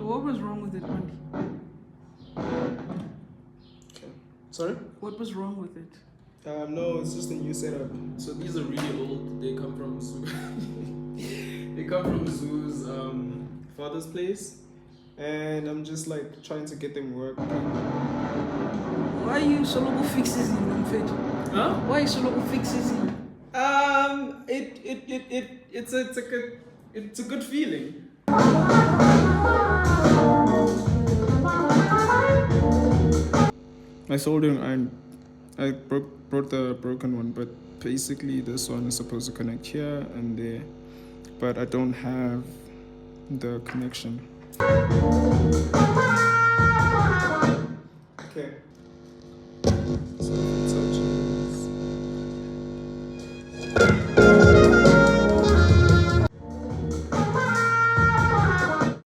So what was wrong with it, Wandi? Okay. Sorry? What was wrong with it? No, it's just a new setup. So these are really old. They come from Zoo. They come from Zoo's father's place, and I'm just like trying to get them work. Why are you solo fixes in fit? Huh? Why are you solo fixes in? It's a good feeling. My soldering iron, I brought the broken one, but basically this one is supposed to connect here and there, but I don't have the connection. Okay.